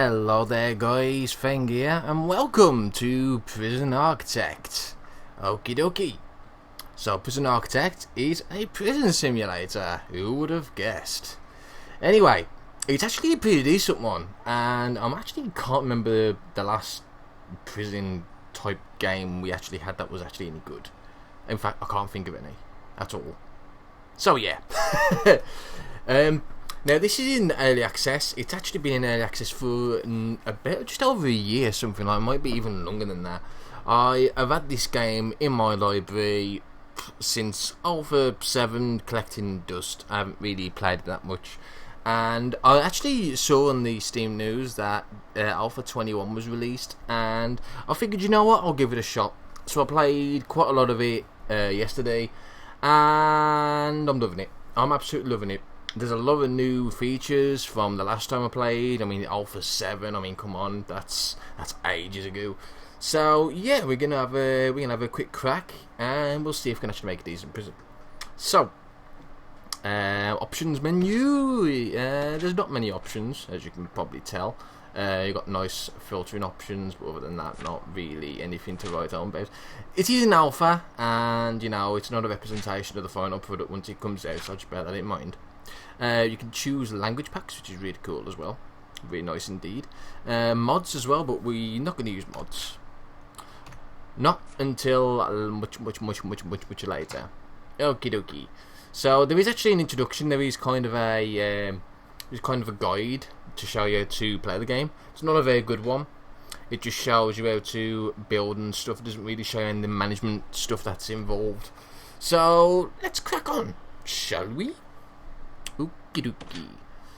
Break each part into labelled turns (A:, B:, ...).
A: Hello there guys, Feng here, and welcome to Prison Architect. Okie dokie. So Prison Architect is a prison simulator, who would have guessed? Anyway, it's actually a pretty decent one, and can't remember the last prison type game we actually had that was actually any good. In fact, I can't think of any at all. So yeah. Now this is in early access. It's actually been in early access for about just over a year, something like, might be even longer than that. I have had this game in my library since Alpha 7, collecting dust. I haven't really played it that much. And I actually saw on the Steam news that Alpha 21 was released, and I figured, you know what, I'll give it a shot. So I played quite a lot of it yesterday, and I'm loving it. I'm absolutely loving it. There's a lot of new features from the last time I played. I mean, Alpha 7. I mean, come on, that's ages ago. So yeah, we're gonna have a quick crack, and we'll see if we can actually make a decent prison. So, options menu. There's not many options, as you can probably tell. You've got nice filtering options, but other than that, not really anything to write home about. It is an alpha, and you know, it's not a representation of the final product once it comes out, so just bear that in mind. You can choose language packs, which is really cool as well. Really nice indeed. Mods as well, but we're not going to use mods. Not until much later. Okie dokie. So there is actually an introduction. There is kind of a guide to show you how to play the game. It's not a very good one. It just shows you how to build and stuff. It doesn't really show you any of the management stuff that's involved. So let's crack on, shall we? Okie dokie.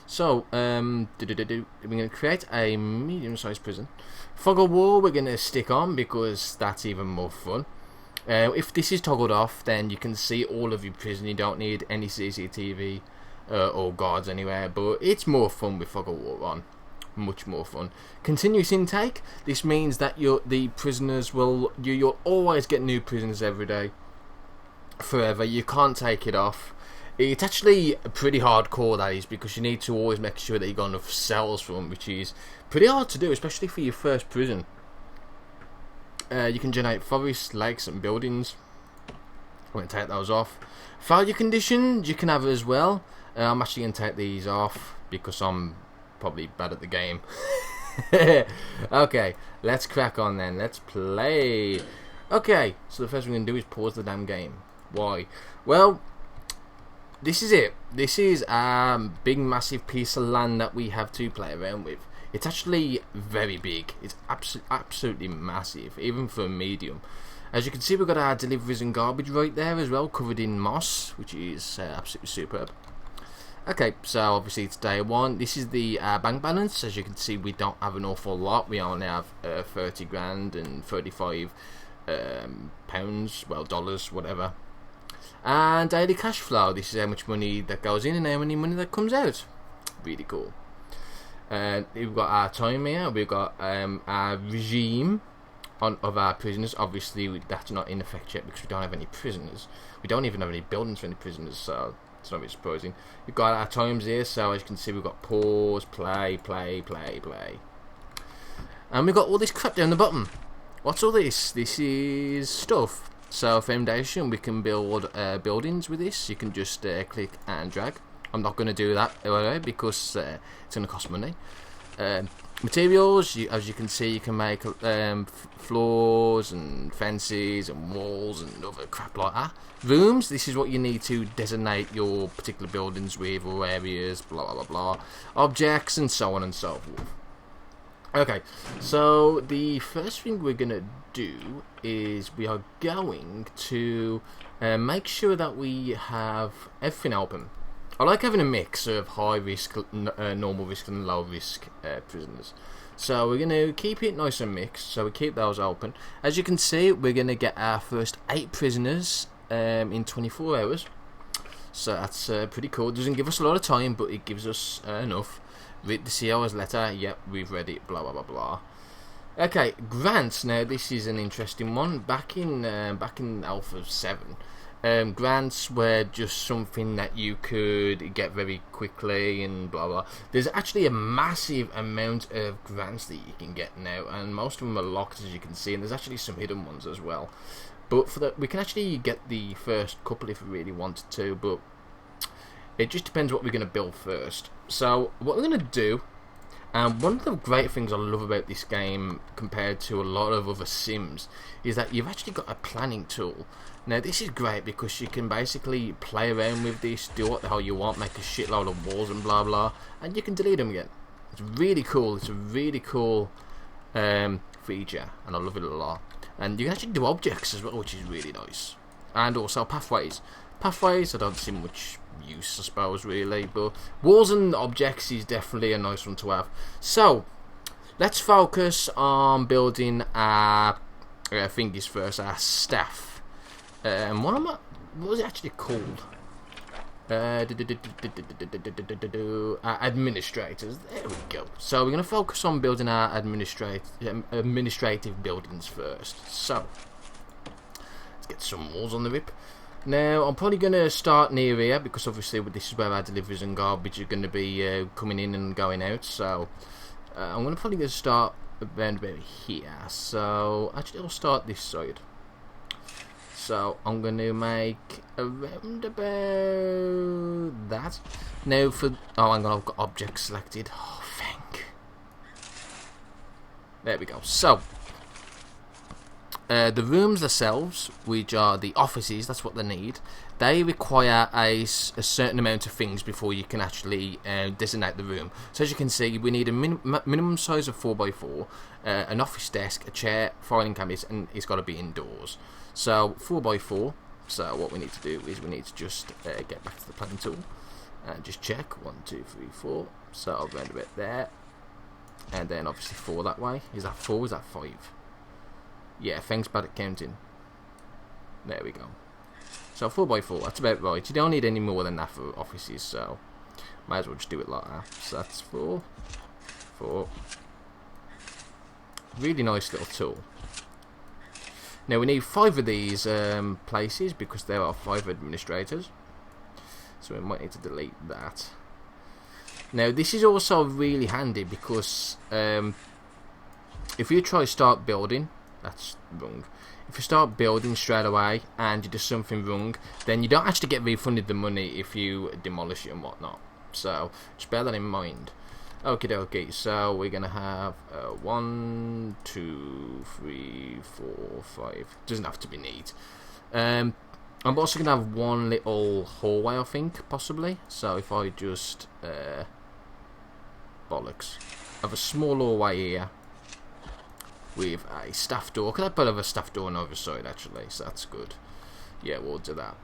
A: So, we're going to create a medium-sized prison. Fog of war we're going to stick on because that's even more fun. If this is toggled off, then you can see all of your prison. You don't need any CCTV or guards anywhere, but it's more fun with fog of war on. Much more fun. Continuous intake. This means that the prisoners you'll always get new prisoners every day, forever. You can't take it off. It's actually pretty hardcore, that is, because you need to always make sure that you've got enough cells for them, which is pretty hard to do, especially for your first prison. You can generate forests, lakes and buildings. I'm going to take those off. Failure conditions you can have as well. I'm actually going to take these off because I'm probably bad at the game. Okay, let's crack on then. Let's play. Okay, so the first thing we're going to do is pause the damn game. Why? Well, this is it. This is a big massive piece of land that we have to play around with. It's actually very big. It's absolutely massive, even for a medium. As you can see, we've got our deliveries and garbage right there as well, covered in moss, which is absolutely superb. Okay, so obviously it's day one. This is the bank balance. As you can see, we don't have an awful lot. We only have 30 grand and 35 pounds, well, dollars, whatever. And daily cash flow. This is how much money that goes in and how many money that comes out. Really cool. We've got our time here. We've got our regime of our prisoners. Obviously, that's not in effect yet because we don't have any prisoners. We don't even have any buildings for any prisoners, so it's not really surprising. We've got our times here. So as you can see, we've got pause, play. And we've got all this crap down the bottom. What's all this? This is stuff. So foundation, we can build buildings with this. You can just click and drag. I'm not going to do that anyway because it's going to cost money. Materials, as you can see, you can make floors and fences and walls and other crap like that. Rooms, this is what you need to designate your particular buildings with, or areas, blah blah blah. Objects and so on and so forth. Okay, so the first thing we're going to do is we are going to make sure that we have everything open. I like having a mix of high risk, normal risk and low risk prisoners. So we're going to keep it nice and mixed, so we keep those open. As you can see, we're going to get our first 8 prisoners in 24 hours. So that's pretty cool. It doesn't give us a lot of time, but it gives us enough. Read the CO's letter. Yep, we've read it. Blah blah blah blah. Okay, grants. Now this is an interesting one. Back in Alpha 7, grants were just something that you could get very quickly and blah blah. There's actually a massive amount of grants that you can get now, and most of them are locked, as you can see, and there's actually some hidden ones as well. But for we can actually get the first couple if we really wanted to, but it just depends what we're going to build first. So what we're going to do, and one of the great things I love about this game compared to a lot of other Sims, is that you've actually got a planning tool. Now this is great because you can basically play around with this, do what the hell you want, make a shitload of walls and blah blah, and you can delete them again. It's really cool. It's a really cool feature, and I love it a lot. And you can actually do objects as well, which is really nice. And also pathways. Pathways, I don't see much use, I suppose, really, but walls and objects is definitely a nice one to have. So let's focus on building our thingies first, our staff. And what was it actually called? Administrators. There we go. So we're going to focus on building our administrative buildings first. So let's get some walls on the rip. Now I'm probably going to start near here because obviously this is where our deliveries and garbage are going to be coming in and going out. So I'm going to probably start around about here. So actually I'll start this side. So I'm going to make around about that. Now for hang on, I've got objects selected. Oh, thank. There we go. So the rooms themselves, which are the offices, that's what they need. They require a certain amount of things before you can actually designate the room. So as you can see, we need a minimum size of 4x4, an office desk, a chair, filing cabinets, and it's got to be indoors. So 4x4. So what we need to do is we need to just get back to the planning tool and just check 1, 2, 3, 4. So I'll round a bit there, and then obviously 4 that way. Is that 4? Is that 5? Yeah, thanks bad at counting. There we go. So 4x4, that's about right. You don't need any more than that for offices, so might as well just do it like that. So that's 4, 4. Really nice little tool. Now we need 5 of these places because there are 5 administrators. So we might need to delete that. Now this is also really handy because if you try start building, that's wrong. If you start building straight away and you do something wrong, then you don't actually get refunded the money if you demolish it and whatnot. So just bear that in mind. Okie dokie, so we're gonna have 1, 2, 3, 4, 5. Doesn't have to be neat. I'm also gonna have one little hallway, I think, possibly. So if I just bollocks, have a small hallway here with a staff door. Can I put a staff door on the other side actually? So that's good. Yeah, we'll do that.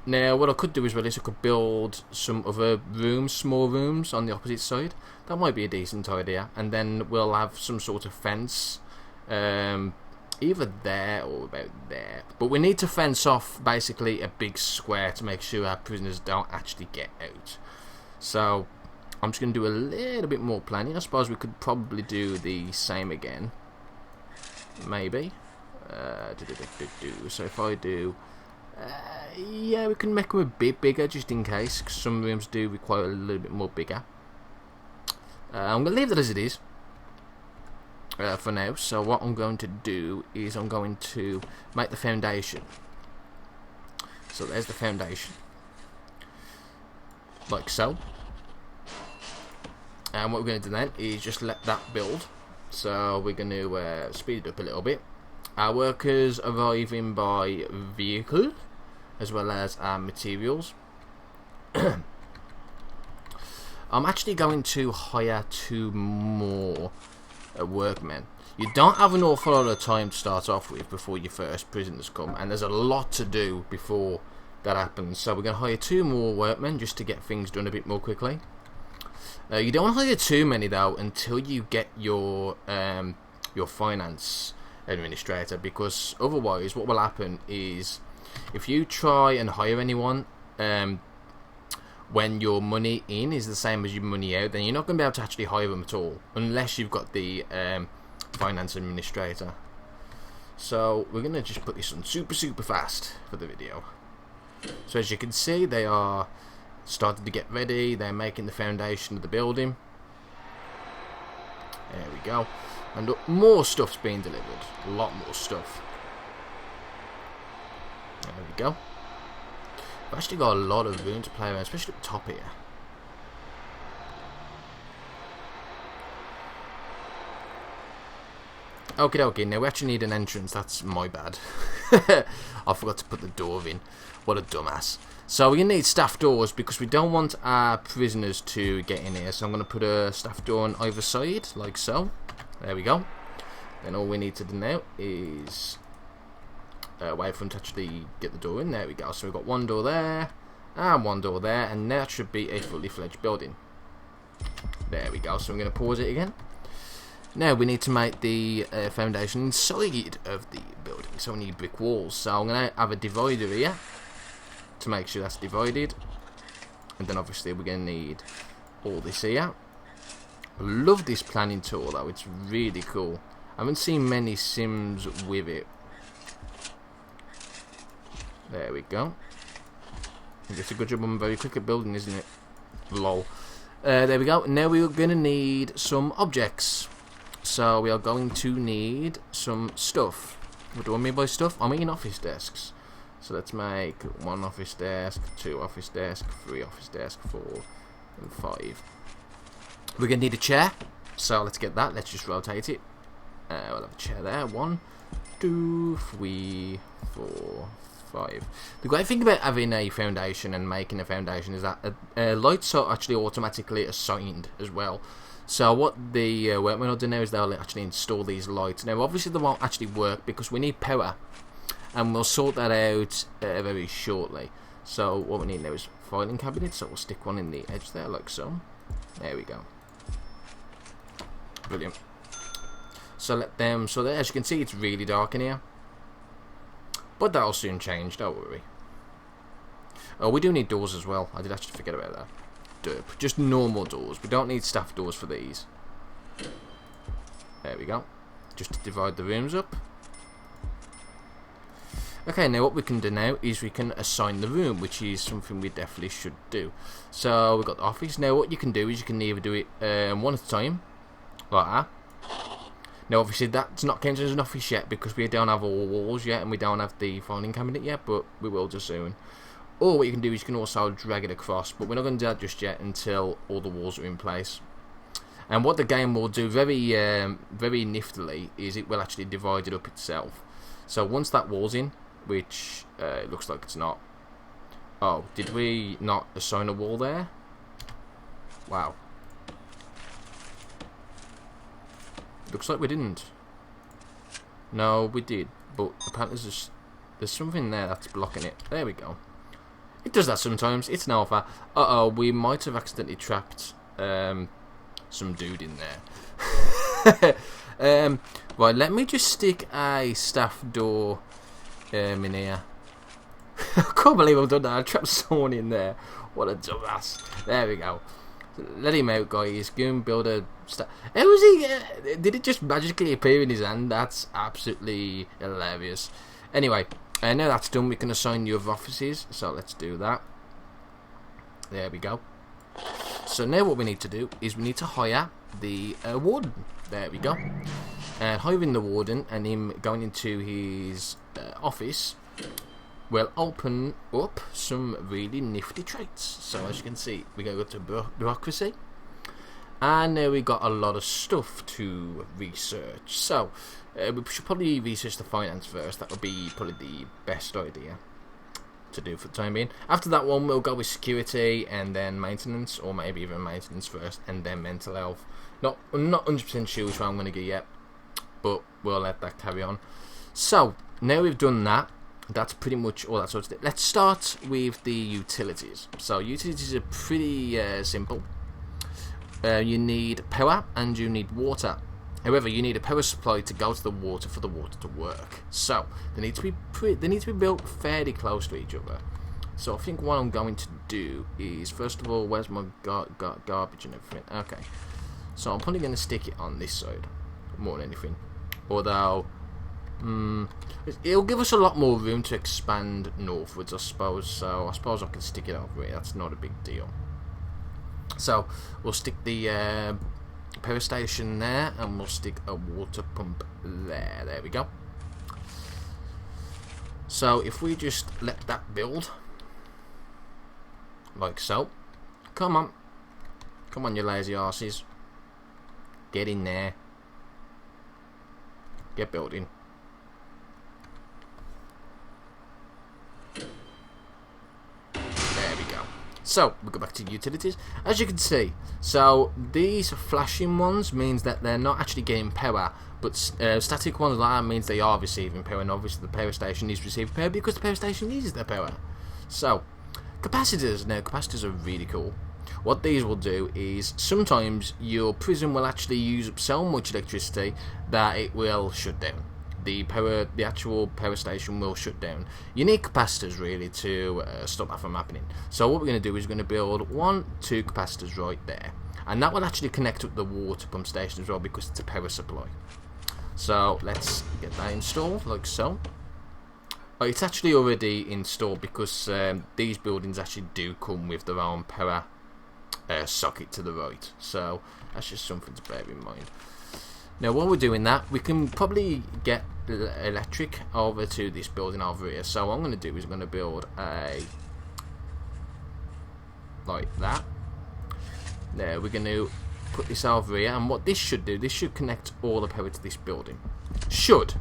A: Now what I could do as well is I could build some other rooms, small rooms on the opposite side. That might be a decent idea. And then we'll have some sort of fence, either there or about there. But we need to fence off basically a big square to make sure our prisoners don't actually get out. So I'm just going to do a little bit more planning. I suppose we could probably do the same again. Maybe. So if I do... yeah, we can make them a bit bigger just in case, because some rooms do require a little bit more bigger. I'm going to leave that as it is for now. So what I'm going to do is I'm going to make the foundation. So there's the foundation, like so. And what we're going to do then is just let that build. So we're going to speed it up a little bit. Our workers arriving by vehicle, as well as our materials. I'm actually going to hire 2 more workmen. You don't have an awful lot of time to start off with before your first prisoners come, and there's a lot to do before that happens. So we're going to hire 2 more workmen just to get things done a bit more quickly. You don't hire too many though until you get your finance administrator, because otherwise what will happen is if you try and hire anyone when your money in is the same as your money out, then you're not going to be able to actually hire them at all unless you've got the finance administrator. So we're going to just put this on super fast for the video. So as you can see, they are starting to get ready. They're making the foundation of the building. There we go. And more stuff's being delivered. A lot more stuff. There we go. We've actually got a lot of room to play around, especially up top here. Okie dokie, now we actually need an entrance. That's my bad. I forgot to put the door in. What a dumbass. So we're going to need staff doors because we don't want our prisoners to get in here. So I'm going to put a staff door on either side, like so. There we go. Then all we need to do now is wait for them to actually get the door in. There we go. So we've got one door there and one door there, and that should be a fully fledged building. There we go. So I'm going to pause it again. Now we need to make the foundation inside of the building. So we need brick walls. So I'm going to have a divider here to make sure that's divided. And then obviously we're going to need all this here. I love this planning tool though. It's really cool. I haven't seen many sims with it. There we go. It's a good job. I'm very quick at building, isn't it? Lol. There we go. Now we're going to need some objects. So we are going to need some stuff. What do I mean by stuff? I mean office desks. So let's make 1 office desk, 2 office desk, 3 office desk, 4 and 5. We're going to need a chair. So let's get that. Let's just rotate it. We'll have a chair there. 1, 2, 3, 4, 5. The great thing about having a foundation and making a foundation is that lights are actually automatically assigned as well. So what the workmen will do now is they'll actually install these lights. Now obviously they won't actually work because we need power, and we'll sort that out very shortly. So what we need now is filing cabinets, so we'll stick one in the edge there like so. There we go. Brilliant. So let them, so there, as you can see it's really dark in here. But that'll soon change, don't worry. Oh, we do need doors as well. I did actually forget about that. Just normal doors. We don't need staff doors for these. There we go. Just to divide the rooms up. Okay, now what we can do now is we can assign the room, which is something we definitely should do. So we've got the office. Now what you can do is you can either do it one at a time, like that. Now obviously that's not counted as an office yet because we don't have all walls yet and we don't have the filing cabinet yet, but we will just soon. Or what you can do is you can also drag it across, but we're not going to do that just yet until all the walls are in place. And what the game will do very niftily is it will actually divide it up itself. So once that wall's in, which it looks like it's not. Oh, did we not assign a wall there? Wow. Looks like we didn't. No, we did, but apparently there's something there that's blocking it. There we go. It does that sometimes. It's an alpha. Uh-oh, we might have accidentally trapped some dude in there. Right, let me just stick a staff door in here. I can't believe I've done that. I trapped someone in there. What a dumbass. There we go. Let him out, guys. Go and build a staff. How was he? Did it just magically appear in his hand? That's absolutely hilarious. Anyway. Now that's done, we can assign the other offices, so let's do that. There we go. So now what we need to do is we need to hire the warden. There we go. And hiring the warden and him going into his office will open up some really nifty traits. So as you can see, we go to bureaucracy. And now we got a lot of stuff to research. So we should probably research the finance first. That would be probably the best idea to do for the time being. After that one, we'll go with security and then maintenance, or maybe even maintenance first and then mental health. I'm not 100% sure which one I'm going to get yet, but we'll let that carry on. So now we've done that. That's pretty much all that sort of thing. Let's start with the utilities. So utilities are pretty simple. You need power and you need water. However, you need a power supply to go to the water for the water to work. So they need to be built fairly close to each other. So I think what I'm going to do is, first of all, where's my garbage and everything? Okay, so I'm probably going to stick it on this side more than anything. Although It'll give us a lot more room to expand northwards, I suppose. So I suppose I can stick it over here. That's not a big deal. So we'll stick the power station there, and we'll stick a water pump there. There we go. So if we just let that build, like so. Come on. Come on, you lazy arses. Get in there. Get building. There we go. So, we go back to utilities. As you can see, so these flashing ones means that they're not actually getting power, but static ones like that means they are receiving power, and obviously the power station is receiving power because the power station uses their power. So, capacitors. Now, capacitors are really cool. What these will do is sometimes your prism will actually use up so much electricity that it will shut down. The actual power station will shut down. You need capacitors really to stop that from happening. So what we're going to do is we're going to build 2 capacitors right there, and that will actually connect up the water pump station as well because it's a power supply. So let's get that installed like so. It's actually already installed because these buildings actually do come with their own power socket to the right, so that's just something to bear in mind. Now while we're doing that, we can probably get electric over to this building over here. So what I'm going to do is I'm going to build a like that. Now we're going to put this over here, and what this should do, this should connect all the power to this building. Should.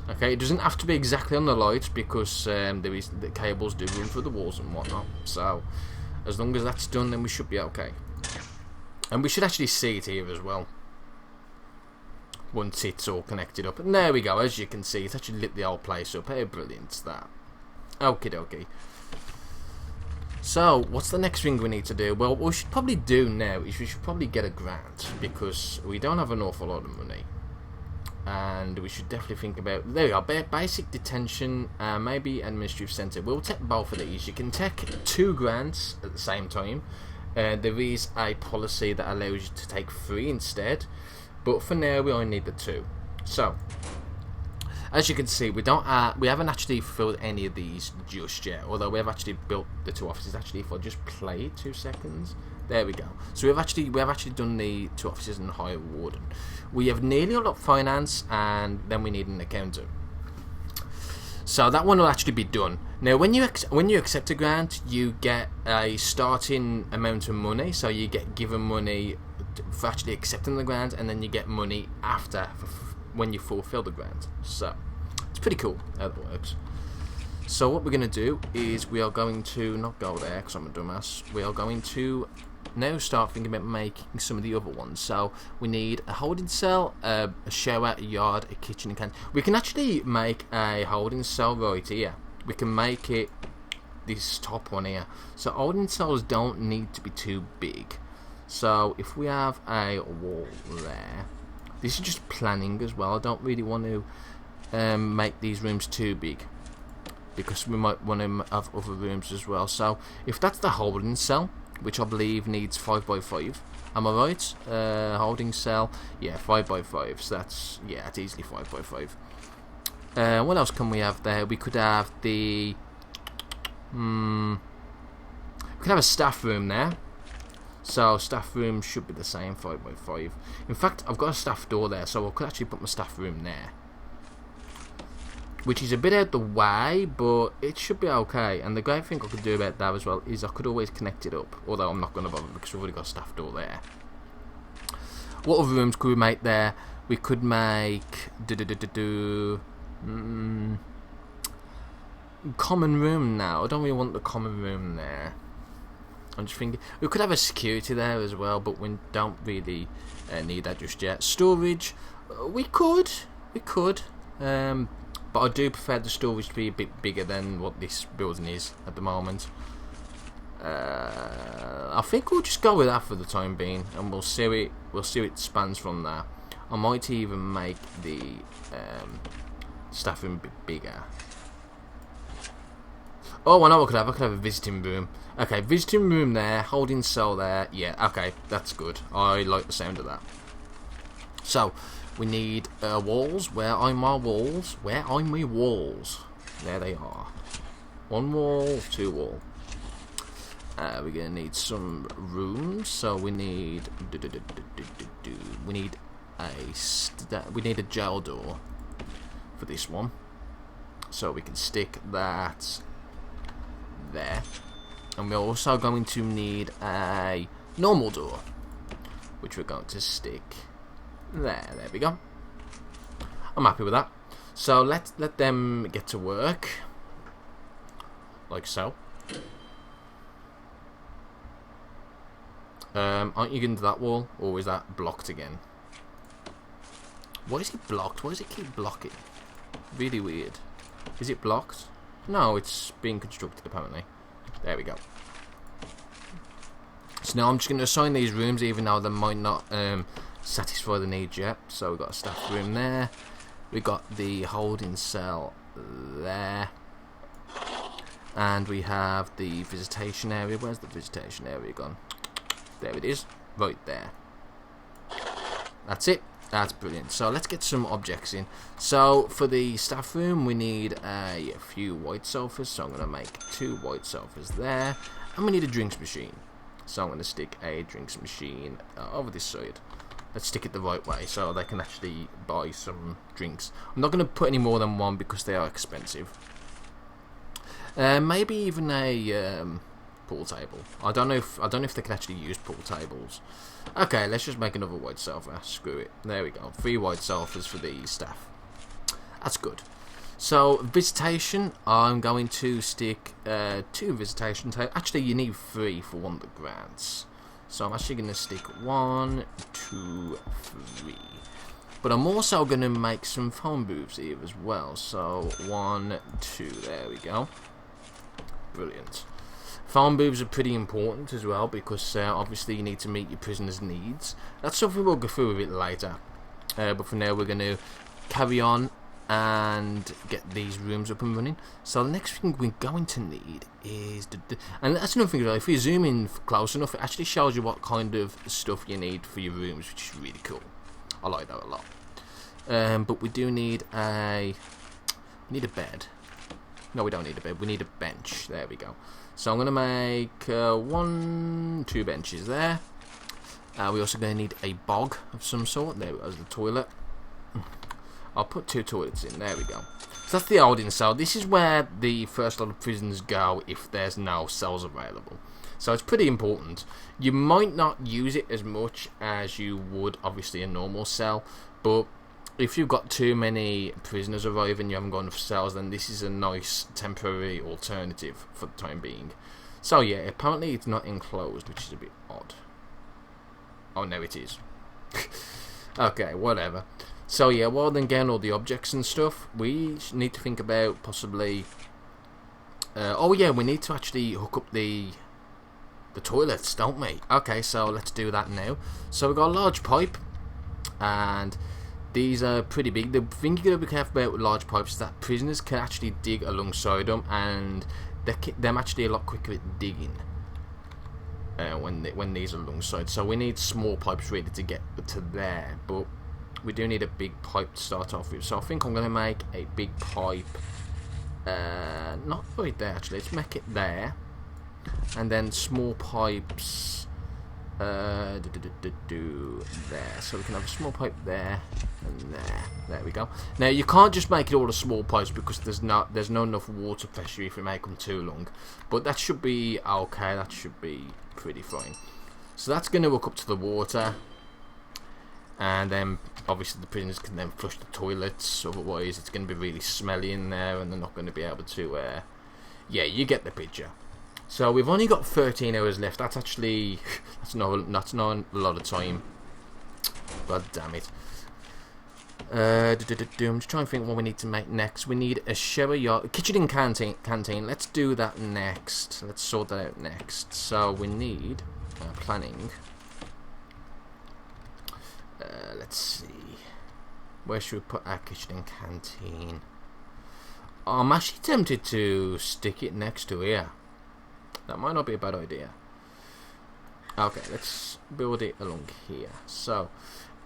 A: Okay, it doesn't have to be exactly on the lights because the cables do run through the walls and whatnot. So as long as that's done, then we should be okay. And we should actually see it here as well once it's all connected up. And there we go, as you can see, it's actually lit the whole place up. Hey, brilliant, that. Okie dokie. So, what's the next thing we need to do? Well, what we should probably do now is we should probably get a grant, because we don't have an awful lot of money. And we should definitely think about, there we go, basic detention, maybe administrative centre. We'll take both of these. You can take 2 grants at the same time. There is a policy that allows you to take 3 instead, but for now we only need the 2. So as you can see, we haven't actually filled any of these just yet, although we have actually built the 2 offices. Actually, if I just play 2 seconds, there we go. So we have actually done the 2 offices and hire a warden. We have nearly unlocked finance, and then we need an accountant. So that one will actually be done. Now, when you accept a grant, you get a starting amount of money. So you get given money for actually accepting the grant, and then you get money after when you fulfill the grant. So it's pretty cool how that works. So what we're going to do is we are going to not go there because I'm a dumbass. We are going to now start thinking about making some of the other ones. So we need a holding cell, a shower, a yard, a kitchen, and canteen. We can actually make a holding cell right here. We can make it this top one here. So holding cells don't need to be too big. So if we have a wall there, this is just planning as well. I don't really want to make these rooms too big, because we might want to have other rooms as well. So if that's the holding cell, which I believe needs 5x5, am I right? Holding cell, yeah, 5x5. So that's, yeah, it's easily 5x5. What else can we have there? We could have the we could have a staff room there. So staff room should be the same, 5x5. In fact, I've got a staff door there, so I could actually put my staff room there, which is a bit out the way, but it should be okay. And the great thing I could do about that as well is I could always connect it up, although I'm not going to bother because we've already got a staff door there. What other rooms could we make there? We could make common room now. I don't really want the common room there. I'm just thinking we could have a security there as well, but we don't really need that just yet. Storage, we could, but I do prefer the storage to be a bit bigger than what this building is at the moment. I think we'll just go with that for the time being, and we'll see it spans from there. I might even make the staff room a bit bigger. Oh, I know what I could have a visiting room. Okay, visiting room there, holding cell there. Yeah, okay, that's good. I like the sound of that. So, We need walls. Where are my walls? Where are my walls? There they are. One wall, two wall. We're gonna need some rooms, so we need we need a jail door for this one, so we can stick that there, and we're also going to need a normal door, which we're going to stick there. There we go. I'm happy with that. So let them get to work, like so. Aren't you getting to that wall, or is that blocked again? Why is it blocked? Why does it keep blocking? Really weird. Is it blocked? No, it's being constructed apparently. There we go. So now I'm just going to assign these rooms, even though they might not satisfy the needs yet. So we've got a staff room there. We've got the holding cell there. And we have the visitation area. Where's the visitation area gone? There it is, right there. That's it. That's brilliant. So let's get some objects in. So for the staff room, we need a few white sofas. So I'm going to make 2 white sofas there. And we need a drinks machine. So I'm going to stick a drinks machine over this side. Let's stick it the right way so they can actually buy some drinks. I'm not going to put any more than one because they are expensive. Maybe even a pool table. I don't know if they can actually use pool tables. Okay, let's just make another white sofa. Screw it. There we go. 3 white sofas for the staff. That's good. So visitation, I'm going to stick 2 visitation tables. Actually, you need 3 for one of the grants. So I'm actually going to stick 1, 2, 3. But I'm also going to make some phone booths here as well. So 1, 2. There we go. Brilliant. Phone booths are pretty important as well because obviously you need to meet your prisoners' needs. That's something we'll go through a bit later. But for now we're going to carry on and get these rooms up and running. So the next thing we're going to need is... and that's another thing as well. If you zoom in close enough, it actually shows you what kind of stuff you need for your rooms, which is really cool. I like that a lot. But we do need a... we need a bed. No, we don't need a bed. We need a bench. There we go. So I'm going to make 1, 2 benches there. We're also going to need a bog of some sort. There goes the toilet. I'll put 2 toilets in. There we go. So that's the holding cell. This is where the first lot of prisoners go if there's no cells available. So it's pretty important. You might not use it as much as you would, obviously, a normal cell. But if you've got too many prisoners arriving, you haven't got enough cells, then this is a nice temporary alternative for the time being. So yeah, apparently it's not enclosed, which is a bit odd. Oh no, it is. Okay, whatever. So yeah, rather than getting all the objects and stuff, we need to think about possibly... oh yeah, we need to actually hook up the toilets, don't we? Okay, so let's do that now. So we've got a large pipe, and these are pretty big. The thing you got to be careful about with large pipes is that prisoners can actually dig alongside them, and they're actually a lot quicker at digging when these are alongside. So we need small pipes really to get to there, but we do need a big pipe to start off with. So I think I'm going to make a big pipe, not right there actually. Let's make it there, and then small pipes. There, so we can have a small pipe there and there. There we go. Now you can't just make it all a small pipes because there's no enough water pressure if you make them too long. But that should be okay. That should be pretty fine. So that's going to hook up to the water, and then obviously the prisoners can then flush the toilets. Otherwise, it's going to be really smelly in there, and they're not going to be able to. Yeah, you get the picture. So we've only got 13 hours left. That's actually that's not a lot of time. God damn it. I'm just trying to think what we need to make next. We need a shower yard, kitchen and canteen. Let's do that next. Let's sort that out next. So we need planning. Let's see. Where should we put our kitchen and canteen? I'm actually tempted to stick it next to here. That might not be a bad idea. Okay, let's build it along here. So,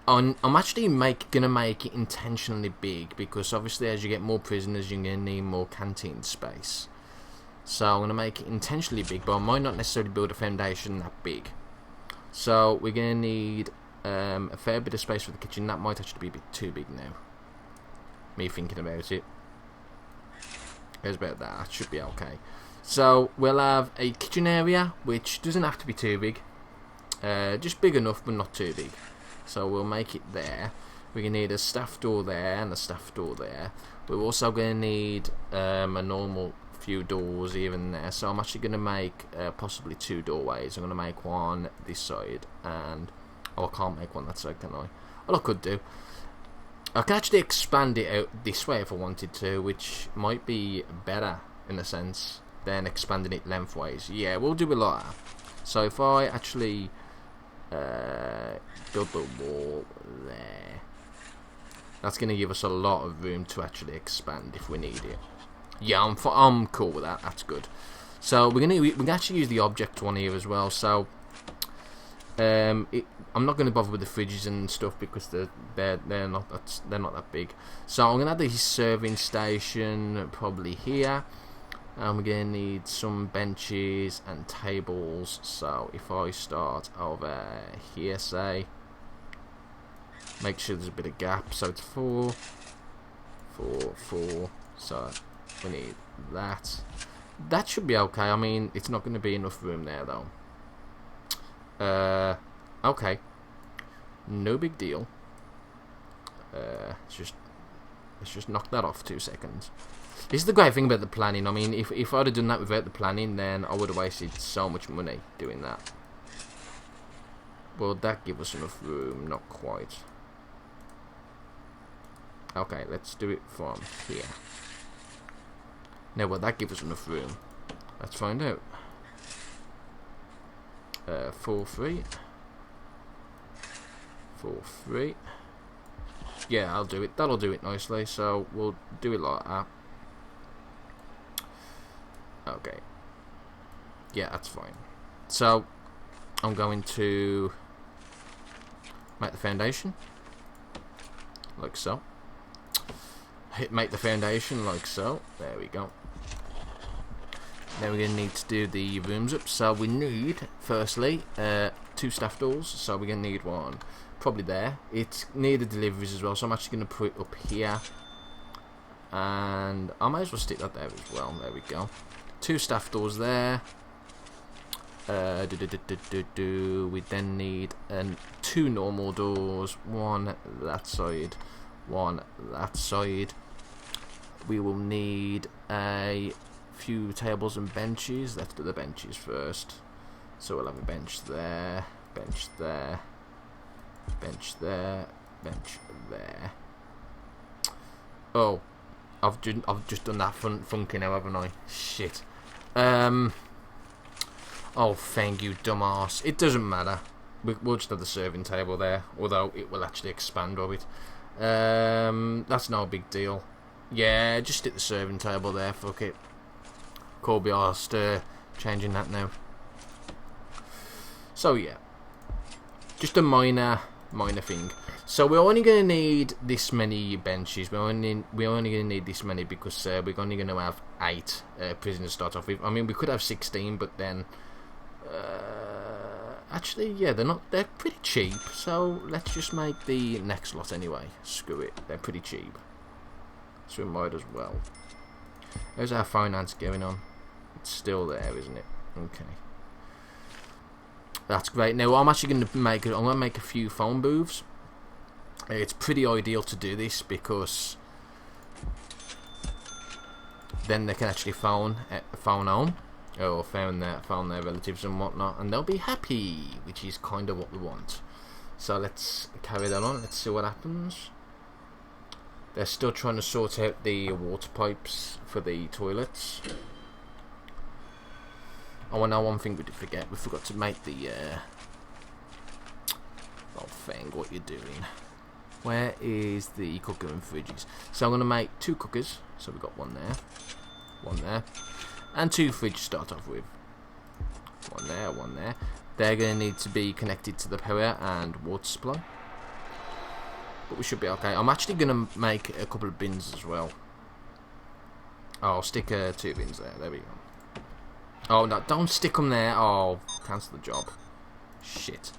A: I'm actually gonna make it intentionally big because obviously as you get more prisoners, you're gonna need more canteen space. So I'm gonna make it intentionally big, but I might not necessarily build a foundation that big. So we're gonna need a fair bit of space for the kitchen. That might actually be a bit too big now. Me thinking about it. Here's about that. That should be okay. So we'll have a kitchen area, which doesn't have to be too big. Just big enough, but not too big. So we'll make it there. We're going to need a staff door there and a staff door there. We're also going to need a normal few doors even there. So I'm actually going to make possibly 2 doorways. I'm going to make one this side and... Oh, I can't make one that side, can I? Well, I could do. I can actually expand it out this way if I wanted to, which might be better in a sense than expanding it lengthways. Yeah, we'll do a lot of that. So if I actually... build the wall there. That's going to give us a lot of room to actually expand if we need it. Yeah, I'm cool with that. That's good. So we can actually use the object one here as well. So I'm not going to bother with the fridges and stuff because they're not that big. So I'm going to have this serving station probably here. And we're going to need some benches and tables. So if I start over here, say, make sure there's a bit of gap. So it's 4, 4, 4. So we need that. That should be okay. I mean, it's not going to be enough room there though. Okay. No big deal. Let's just knock that off 2 seconds. This is the great thing about the planning. I mean, if I'd have done that without the planning, then I would have wasted so much money doing that. Will that give us enough room? Not quite. Okay, let's do it from here. Now, will that give us enough room? Let's find out. 4, 3. 4, 3. Yeah, I'll do it. That'll do it nicely. So we'll do it like that. Okay. Yeah, that's fine. So I'm going to make the foundation like so. Make the foundation like so. There we go. Now we're going to need to do the rooms up. So we need, firstly, 2 staff doors. So we're going to need one probably there. It's near the deliveries as well. So I'm actually going to put it up here. And I might as well stick that there as well. There we go. 2 staff doors there. We then need 2 normal doors. One that side. One that side. We will need a few tables and benches. Let's do the benches first. So we'll have a bench there, bench there, bench there, bench there. Oh, I've just done that funky now, haven't I? Shit. Oh, thank you, dumbass. It doesn't matter. We'll just have the serving table there, although it will actually expand a bit. That's no big deal. Yeah, just stick the serving table there. Fuck it. Can't be arsed changing that now. So yeah, just a minor thing. So we're only going to need this many benches. We're only going to need this many because we're only going to have 8 prisoners to start off with. I mean, we could have 16, but then actually, yeah, they're pretty cheap. So let's just make the next lot anyway. Screw it, they're pretty cheap. So we might as well. How's our finance going on? It's still there, isn't it? Okay. That's great. Now I'm actually going to make a few phone booths. It's pretty ideal to do this because then they can actually phone home or phone their relatives and whatnot, and they'll be happy, which is kind of what we want. So let's carry that on. Let's see what happens. They're still trying to sort out the water pipes for the toilets. Oh, I know one thing we did forget. We forgot to make the... Oh, Fang, what you doing? Where is the cooker and fridges? So I'm going to make 2 cookers. So we've got one there, and 2 fridges to start off with. One there. They're going to need to be connected to the power and water supply. but we should be okay. I'm actually going to make a couple of bins as well. I'll stick 2 bins there. There we go. Oh, no, don't stick them there. Oh, cancel the job. Shit.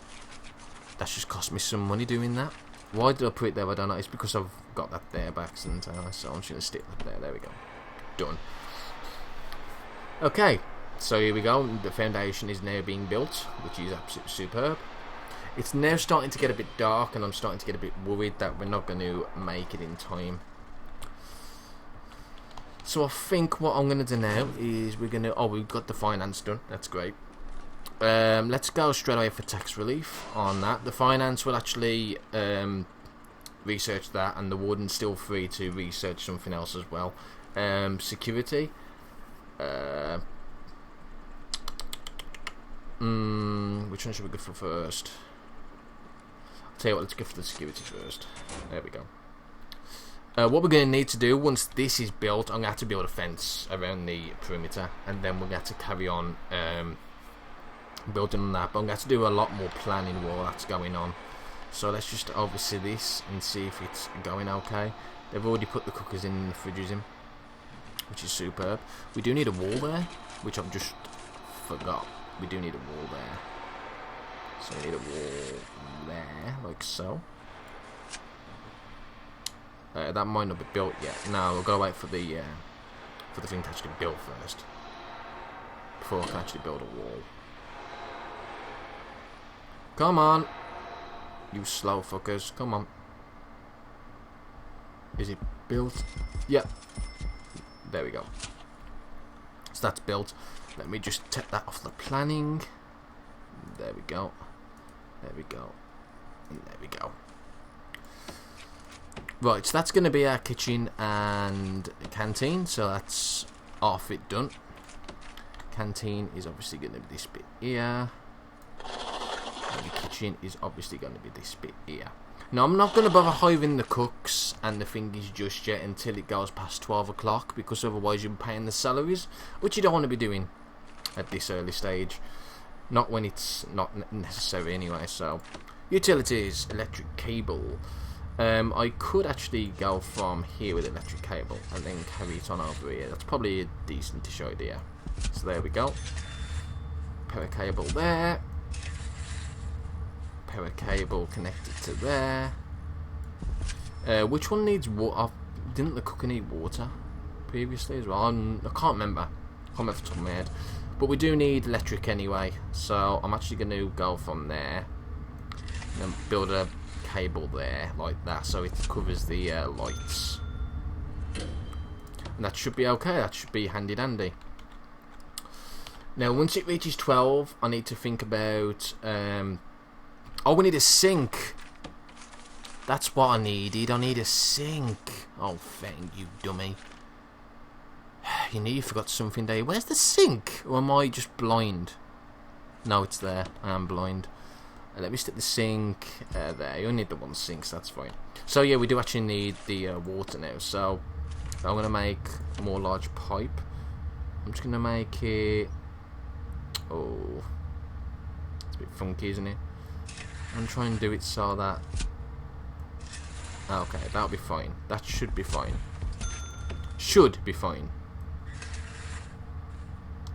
A: That's just cost me some money doing that. Why did I put it there? I don't know. It's because I've got that there by accident. So I'm just going to stick that there. There we go. Done. Okay. So here we go. The foundation is now being built, which is absolutely superb. It's now starting to get a bit dark, and I'm starting to get a bit worried that we're not going to make it in time. So I think what I'm going to do now is we're going to... Oh, we've got the finance done. That's great. Let's go straight away for tax relief on that. The finance will actually research that, and the warden's still free to research something else as well. Security. Which one should we go for first? I'll tell you what, let's go for the security first. There we go. What we're going to need to do once this is built, I'm going to have to build a fence around the perimeter, and then we're going to have to carry on building on that. But I'm going to have to do a lot more planning while that's going on. So let's just oversee this and see if it's going okay. They've already put the cookers in, the fridges in, which is superb. We do need a wall there, which I've just forgot. We do need a wall there. So we need a wall there, like so. That might not be built yet. No, we've got to wait for the thing to actually build first, before I can actually build a wall. Come on, you slow fuckers! Come on. Is it built? Yep. There we go. So that's built. Let me just take that off the planning. There we go. There we go. And there we go. Right, so that's going to be our kitchen and canteen. So that's half it done. Canteen is obviously going to be this bit here. And the kitchen is obviously going to be this bit here. Now, I'm not going to bother hiring the cooks and the thingies just yet until it goes past 12 o'clock, because otherwise you'll be paying the salaries, which you don't want to be doing at this early stage. Not when it's not necessary anyway. So, utilities, electric cable. I could actually go from here with electric cable and then carry it on over here. That's probably a decentish idea. So there we go. Power cable there. Power cable connected to there. Which one needs water? Didn't the cooker need water previously as well? I can't remember. I can't remember off the top of my head. But we do need electric anyway. So I'm actually going to go from there and then build a cable there like that, so it covers the lights, and that should be okay. That should be handy dandy. Now once it reaches 12, I need to think about oh, we need a sink. That's what I needed. I need a sink. Oh, thank you, dummy. You knew you forgot something there. Where's the sink? Or am I just blind? No, it's there. I am blind. Let me stick the sink there. You only need the one sink, so that's fine. So yeah, we do actually need the water now. So I'm going to make a more large pipe. I'm just going to make it... Oh, it's a bit funky, isn't it? I'm trying to do it so that... Okay, that'll be fine. That should be fine. Should be fine.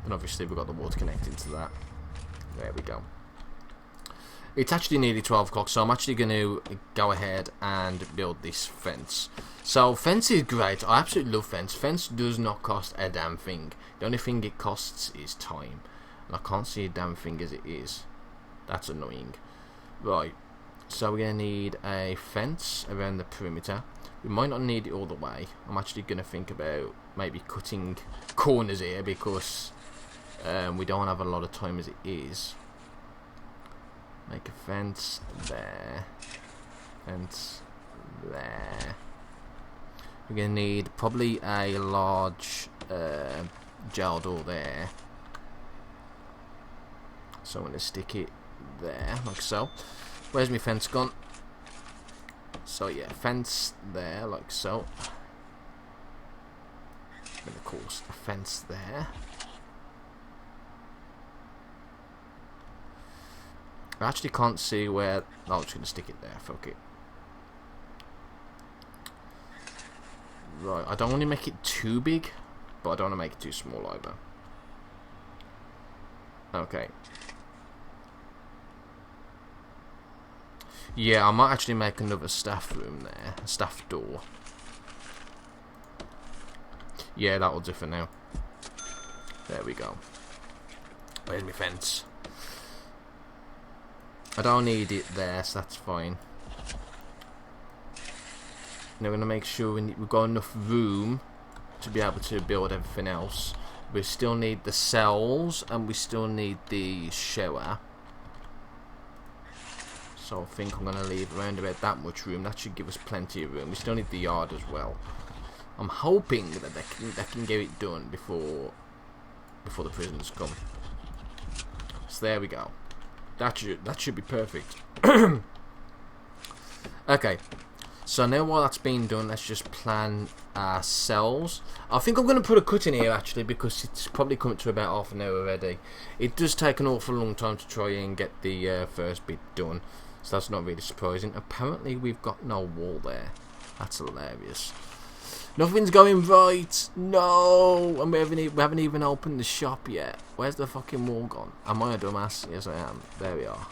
A: And obviously we've got the water connected to that. There we go. It's actually nearly 12 o'clock, so I'm actually going to go ahead and build this fence. So, fence is great. I absolutely love fence. Fence does not cost a damn thing. The only thing it costs is time. And I can't see a damn thing as it is. That's annoying. Right. So, we're going to need a fence around the perimeter. We might not need it all the way. I'm actually going to think about maybe cutting corners here, because we don't have a lot of time as it is. Make a fence there. Fence there. We're going to need probably a large jail door there. So I'm going to stick it there, like so. Where's my fence gone? So yeah, fence there, like so. And of course, a fence there. I actually can't see where... Oh, I'm just going to stick it there, fuck it. Right, I don't want to make it too big, but I don't want to make it too small either. Okay. Yeah, I might actually make another staff room there. A staff door. Yeah, that'll do for now. There we go. Where's my fence? I don't need it there, so that's fine. Now we're going to make sure we've got enough room to be able to build everything else. We still need the cells, and we still need the shower. So I think I'm going to leave around about that much room. That should give us plenty of room. We still need the yard as well. I'm hoping that they can get it done before the prisoners come. So there we go. That should be perfect. Okay. So now while that's been done, let's just plan our cells. I think I'm going to put a cut in here actually, because it's probably coming to about half an hour already. It does take an awful long time to try and get the first bit done, so that's not really surprising. Apparently we've got no wall there. That's hilarious. Nothing's going right. No, and we haven't even opened the shop yet. Where's the fucking wall gone? Am I a dumbass? Yes, I am. There we are.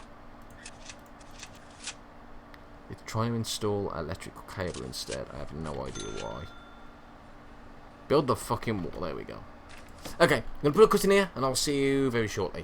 A: It's trying to install an electrical cable instead. I have no idea why. Build the fucking wall. There we go. Okay, I'm going to put a cut in here, and I'll see you very shortly.